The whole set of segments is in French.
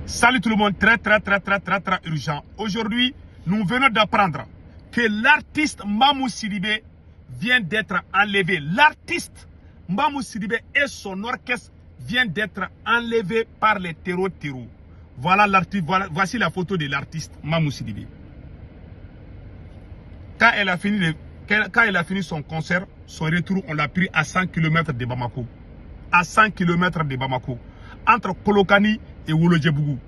Salut tout le monde, très urgent. Aujourd'hui, nous venons d'apprendre que l'artiste Mamou Sidibé vient d'être enlevé. L'artiste Mamou Sidibé et son orchestre viennent d'être enlevés par les terreaux. Voilà l'artiste, voici la photo de l'artiste Mamou Sidibé. Quand elle a fini son concert, son retour, on l'a pris à 100 km de Bamako. À 100 km de Bamako. Entre Kolokani et Wolodjebougou.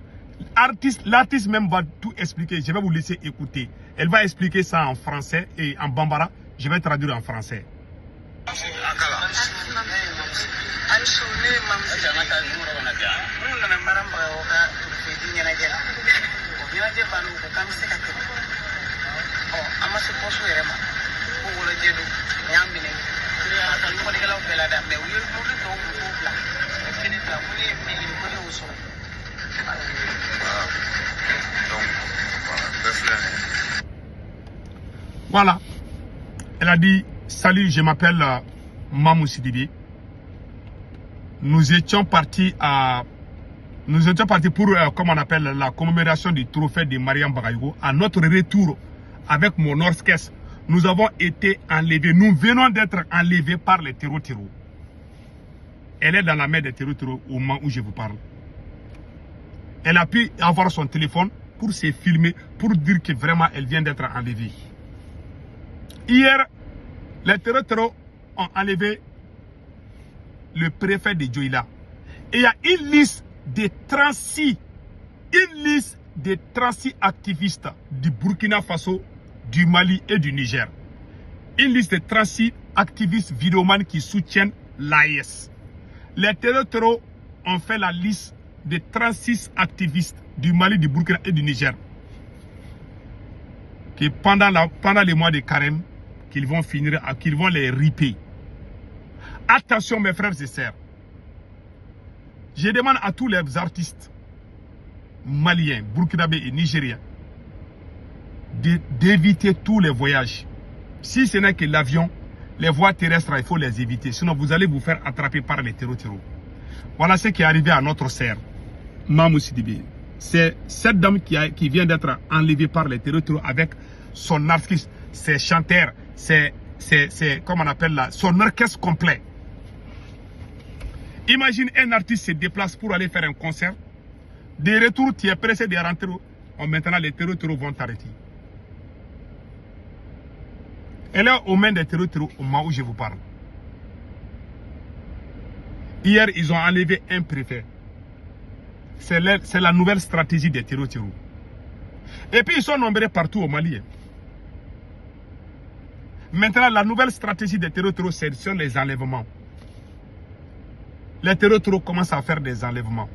L'artiste même va tout expliquer. Je vais vous laisser écouter. Elle va expliquer ça en français et en bambara. Je vais traduire en français. Voilà. Elle a dit, salut, je m'appelle Mamou Sidibé. Nous étions partis pour, comme on appelle, la commémoration du trophée de Mariam Bagayogo. À notre retour avec mon orchestre, nous avons été enlevés. Nous venons d'être enlevés par les terreaux. Elle est dans la main des terreaux au moment où je vous parle. Elle a pu avoir son téléphone pour se filmer, pour dire que vraiment elle vient d'être enlevée. Hier, les terreaux ont enlevé le préfet de Dioïla. Et il y a une liste de 36 activistes du Burkina Faso, du Mali et du Niger. Une liste de 36 activistes vidéomans qui soutiennent l'AES. Les terreaux ont fait la liste de 36 activistes du Mali, du Burkina et du Niger. Qui pendant les mois de carême, qu'ils vont finir, qu'ils vont les riper. Attention mes frères et sœurs. Je demande à tous les artistes maliens, burkinabés et nigériens d'éviter tous les voyages. Si ce n'est que l'avion, les voies terrestres, il faut les éviter. Sinon, vous allez vous faire attraper par les terreaux. Voilà ce qui est arrivé à notre sœur, Mamou Sidibé. C'est cette dame qui vient d'être enlevée par les terreaux avec son artiste, ses chanteurs, comme on appelle là, son orchestre complet. Imagine un artiste se déplace pour aller faire un concert. De retour, tu es pressé de rentrer. Maintenant, les terreaux vont t'arrêter. Elle est aux mains des terreaux au moment où je vous parle. Hier, ils ont enlevé un préfet. C'est la nouvelle stratégie des terreaux. Et puis, ils sont nombreux partout au Mali. Maintenant, la nouvelle stratégie des terreaux, c'est sur les enlèvements. Les terreaux commencent à faire des enlèvements.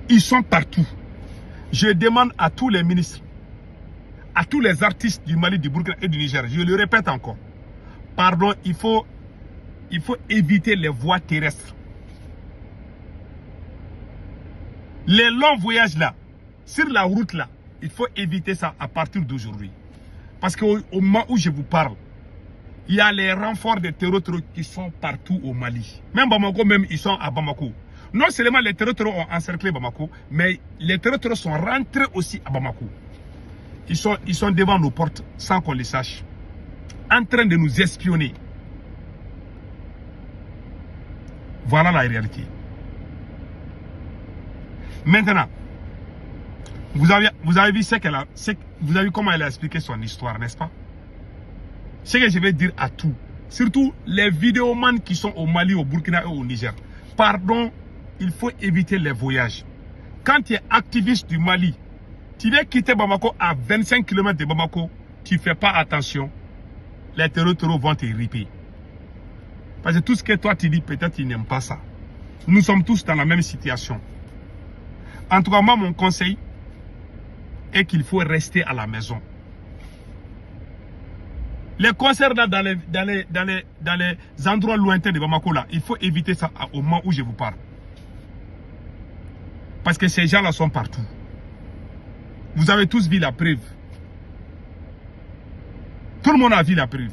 Ils sont partout. Je demande à tous les ministres, à tous les artistes du Mali, du Burkina et du Niger, je le répète encore, pardon, il faut éviter les voies terrestres. Les longs voyages là, sur la route là, il faut éviter ça à partir d'aujourd'hui. Parce qu'au moment où je vous parle, il y a les renforts de terreaux qui sont partout au Mali. Même Bamako, même ils sont à Bamako. Non seulement les terreaux ont encerclé Bamako, mais les terreaux sont rentrés aussi à Bamako. Ils sont devant nos portes sans qu'on les sache. En train de nous espionner. Voilà la réalité. Maintenant, vous avez vu vous avez vu comment elle a expliqué son histoire, n'est-ce pas? Ce que je vais dire à tous, surtout les vidéomans qui sont au Mali, au Burkina et au Niger. Pardon, il faut éviter les voyages. Quand tu es activiste du Mali, tu veux quitter Bamako à 25 km de Bamako, tu ne fais pas attention, les terreaux vont te riper. Parce que tout ce que toi tu dis, peut-être tu n'aimes pas ça. Nous sommes tous dans la même situation. En tout cas, moi, mon conseil est qu'il faut rester à la maison. Les concerts là dans les endroits lointains de Bamako là, il faut éviter ça au moment où je vous parle. Parce que ces gens là sont partout. Vous avez tous vu la preuve. Tout le monde a vu la preuve.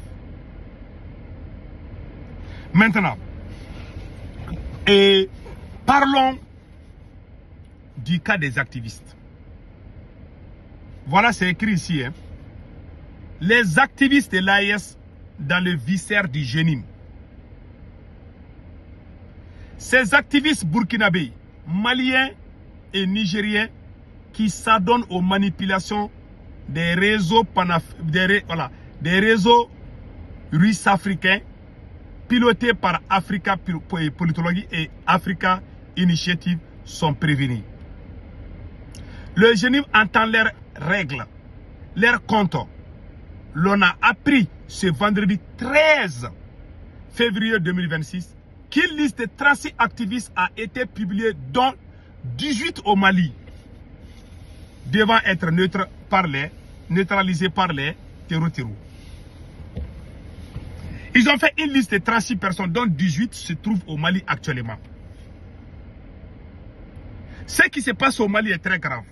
Maintenant, et parlons du cas des activistes. Voilà, c'est écrit ici. Hein. Les activistes de l'AES dans le viscère du Jenim. Ces activistes burkinabés, maliens et nigériens qui s'adonnent aux manipulations des réseaux des réseaux russes africains pilotés par Africa Politologie et Africa Initiative sont prévenus. Le Jenim entend leurs règles, leurs comptes. L'on a appris ce vendredi 13 février 2026 qu'une liste de 36 activistes a été publiée, dont 18 au Mali, devant être neutralisés par les terreaux. Ils ont fait une liste de 36 personnes, dont 18 se trouvent au Mali actuellement. Ce qui se passe au Mali est très grave.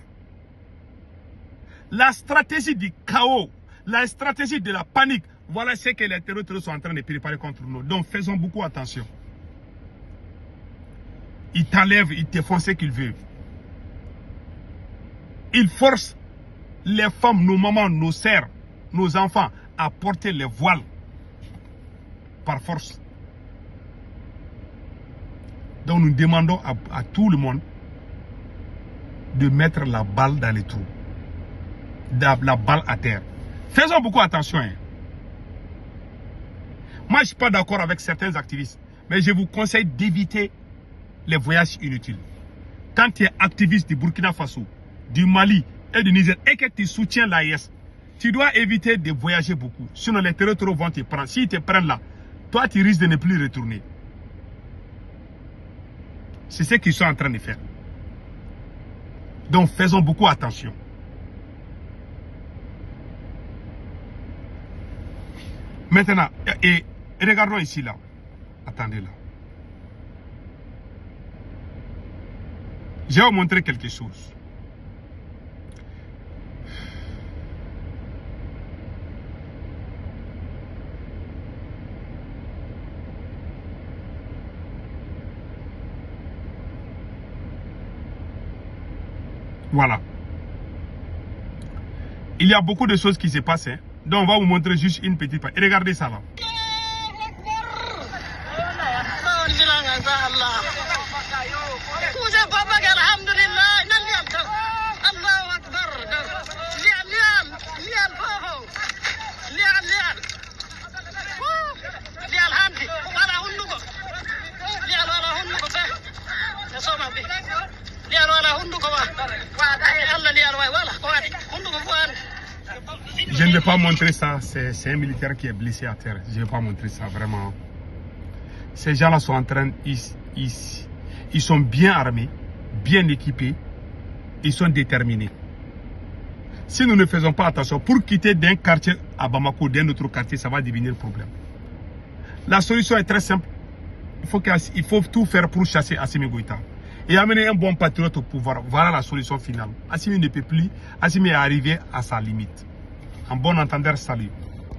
La stratégie du chaos, la stratégie de la panique, voilà ce que les terroristes sont en train de préparer contre nous. Donc faisons beaucoup attention. Ils t'enlèvent, ils te font ce qu'ils veulent. Ils forcent les femmes, nos mamans, nos sœurs, nos enfants à porter les voiles par force. Donc nous demandons à tout le monde de mettre la balle dans les trous. La balle à terre. Faisons beaucoup attention. Hein. Moi, je ne suis pas d'accord avec certains activistes, mais je vous conseille d'éviter les voyages inutiles. Quand tu es activiste du Burkina Faso, du Mali et du Niger et que tu soutiens l'AES, tu dois éviter de voyager beaucoup. Sinon, les terroristes vont te prendre. S'ils te prennent là, toi, tu risques de ne plus retourner. C'est ce qu'ils sont en train de faire. Donc, faisons beaucoup attention. Maintenant, et regardons ici là. Attendez là. Je vais vous montrer quelque chose. Voilà. Il y a beaucoup de choses qui se passent. Hein. Donc, on va vous montrer juste une petite partie. Regardez ça là. Je ne vais pas montrer ça, c'est un militaire qui est blessé à terre. Je ne vais pas montrer ça, vraiment. Ces gens-là sont en train, ils sont bien armés, bien équipés, ils sont déterminés. Si nous ne faisons pas attention, pour quitter d'un quartier à Bamako, d'un autre quartier, ça va devenir un problème. La solution est très simple. Il faut tout faire pour chasser Assimi Goïta et amener un bon patriote au pouvoir. Voilà la solution finale. Assimi ne peut plus. Assimi est arrivé à sa limite. En bon entendeur, salut.